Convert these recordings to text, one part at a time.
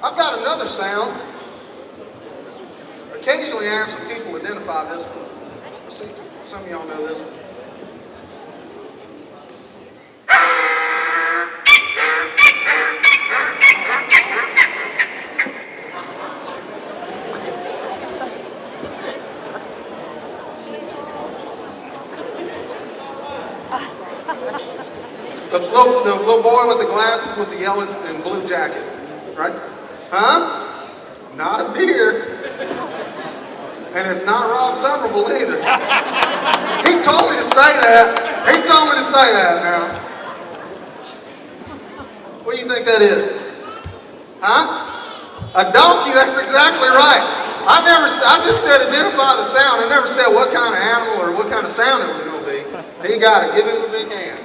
I've got another sound. Occasionally I have some people identify this one. Let's see, some of y'all know this one. The little boy with the glasses with the yellow and blue jacket, right? Huh? Not a deer. And it's not Rob Summerville either. He told me to say that. He told me to say that now. What do you think that is? Huh? A donkey, that's exactly right. I just said identify the sound. I never said what kind of animal or what kind of sound it was going to be. He got it. Give him a big hand.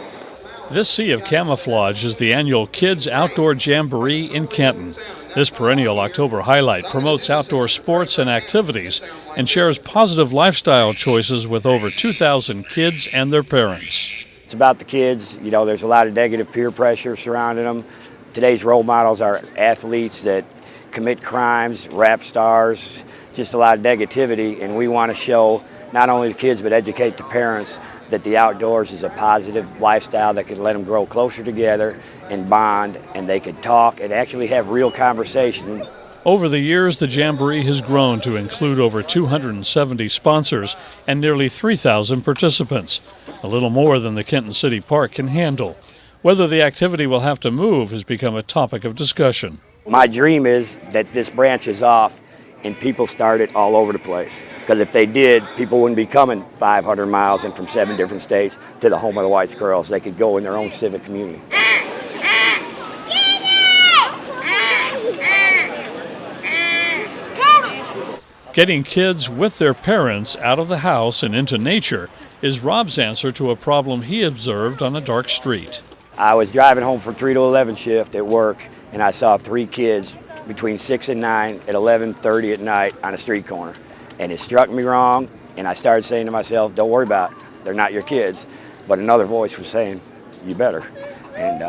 This sea of camouflage is the annual Kids Outdoor Jamboree in Kenton. This perennial October highlight promotes outdoor sports and activities and shares positive lifestyle choices with over 2,000 kids and their parents. It's about the kids. You know, there's a lot of negative peer pressure surrounding them. Today's role models are athletes that commit crimes, rap stars, just a lot of negativity, and we want to show not only the kids but educate the parents that the outdoors is a positive lifestyle that can let them grow closer together and bond, and they could talk and actually have real conversation. Over the years, the Jamboree has grown to include over 270 sponsors and nearly 3,000 participants, a little more than the Kenton City Park can handle. Whether the activity will have to move has become a topic of discussion. My dream is that this branches off and people start it all over the place. Because if they did, people wouldn't be coming 500 miles and from 7 different states to the home of the white squirrels. They could go in their own civic community. Getting kids with their parents out of the house and into nature is Rob's answer to a problem he observed on a dark street. I was driving home from 3 to 11 shift at work, and I saw 3 kids between 6 and 9 at 11:30 at night on a street corner. And it struck me wrong, and I started saying to myself, don't worry about it, they're not your kids. But another voice was saying, you better. And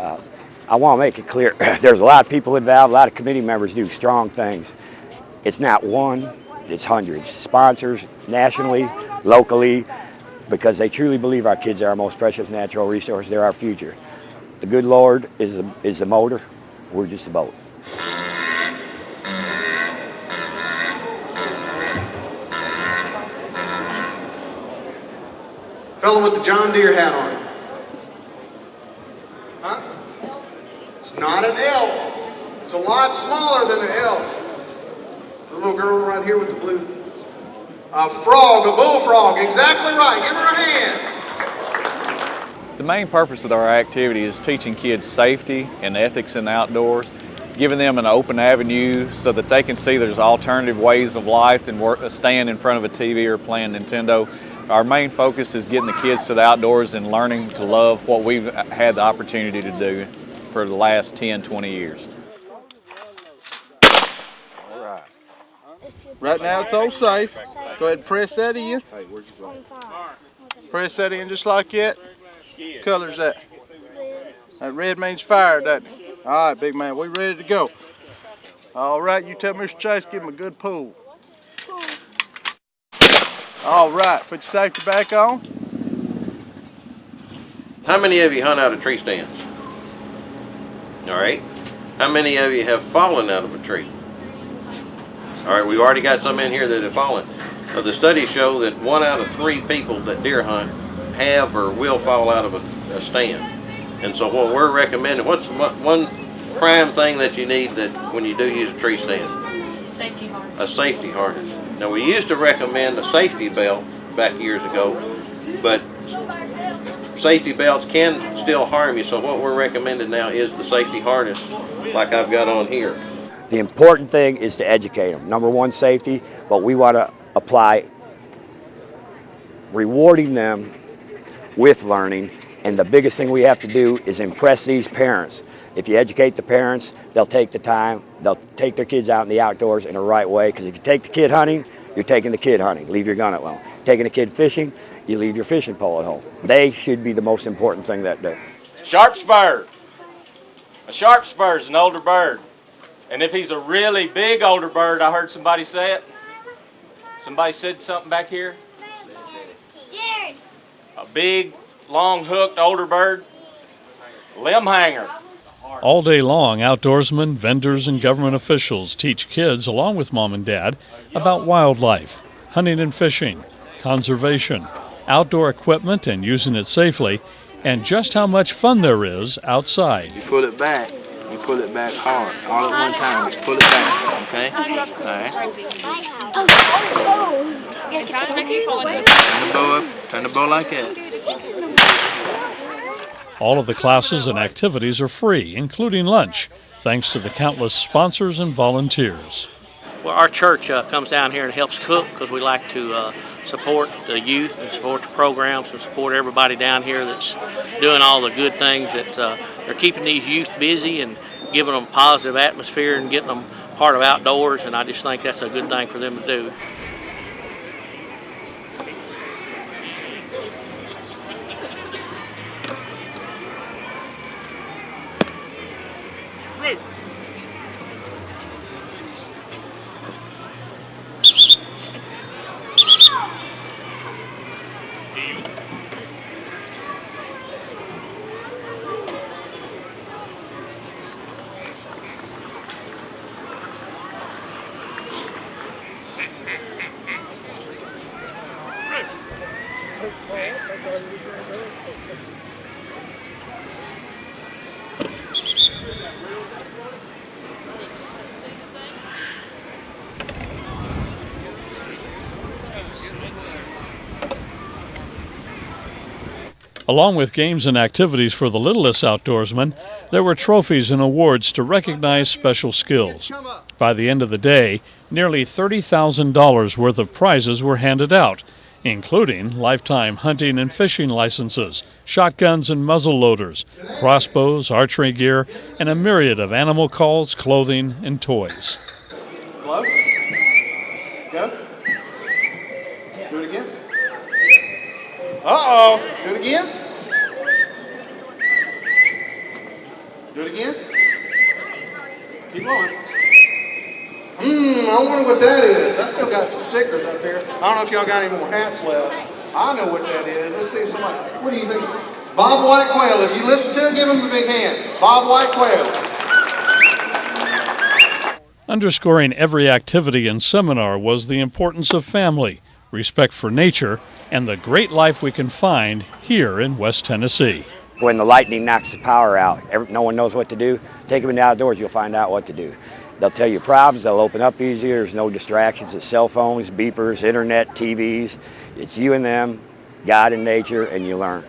I want to make it clear, there's a lot of people involved, a lot of committee members do strong things. It's not one, it's hundreds. Sponsors, nationally, locally, because they truly believe our kids are our most precious natural resource, they're our future. The good Lord is the motor, we're just the boat. Fellow with the John Deere hat on. Huh? It's not an elk. It's a lot smaller than an elk. The little girl right here with the blue. A frog, a bullfrog, exactly right. Give her a hand. The main purpose of our activity is teaching kids safety and ethics in the outdoors, giving them an open avenue so that they can see there's alternative ways of life than staying in front of a TV or playing Nintendo. Our main focus is getting the kids to the outdoors and learning to love what we've had the opportunity to do for the last 10, 20 years. All right. Right now it's all safe. Go ahead and press that in. Press that in just like that. What color's that? That red means fire, doesn't it? All right, big man, we ready to go. All right, you tell Mr. Chase, give him a good pull. All right, put your safety back on. How many of you hunt out of tree stands? All right. How many of you have fallen out of a tree? All right, we've already got some in here that have fallen. The studies show that 1 out of 3 people that deer hunt have or will fall out of a stand. And so what we're recommending, what's one prime thing that you need that when you do use a tree stand? Safety harness. A safety harness. Now we used to recommend a safety belt back years ago, but safety belts can still harm you, so what we're recommending now is the safety harness like I've got on here. The important thing is to educate them. Number 1, safety, but we want to apply rewarding them with learning, and the biggest thing we have to do is impress these parents. If you educate the parents, they'll take the time, they'll take their kids out in the outdoors in the right way, because if you take the kid hunting, you're taking the kid hunting. Leave your gun at home. Taking the kid fishing, you leave your fishing pole at home. They should be the most important thing that day. Sharp spur. A sharp spur is an older bird. And if he's a really big older bird, I heard somebody say it. Somebody said something back here. A big, long-hooked older bird, limb hanger. All day long, outdoorsmen, vendors, and government officials teach kids, along with mom and dad, about wildlife, hunting and fishing, conservation, outdoor equipment and using it safely, and just how much fun there is outside. You pull it back hard, all at one time. Just pull it back, okay? All right. Turn the bow up, turn the bow like that. All of the classes and activities are free, including lunch, thanks to the countless sponsors and volunteers. Well, our church comes down here and helps cook because we like to support the youth and support the programs and support everybody down here that's doing all the good things that they're keeping these youth busy and giving them a positive atmosphere and getting them part of outdoors, and I just think that's a good thing for them to do. Along with games and activities for the littlest outdoorsmen, there were trophies and awards to recognize special skills. By the end of the day, nearly $30,000 worth of prizes were handed out, including lifetime hunting and fishing licenses, shotguns and muzzle loaders, crossbows, archery gear, and a myriad of animal calls, clothing, and toys. Blow. Go. Do it again. Uh-oh. Do it again. Do it again. Keep going. I wonder what that is. I still got some stickers up here. I don't know if y'all got any more hats left. I know what that is. Let's see if somebody, what do you think? Bob White Quail. If you listen to it, give him a big hand. Bob White Quail. Underscoring every activity and seminar was the importance of family, respect for nature, and the great life we can find here in West Tennessee. When the lightning knocks the power out, no one knows what to do. Take them in the outdoors, you'll find out what to do. They'll tell you problems, they'll open up easier, there's no distractions, it's cell phones, beepers, internet, TVs. It's you and them, God and nature, and you learn.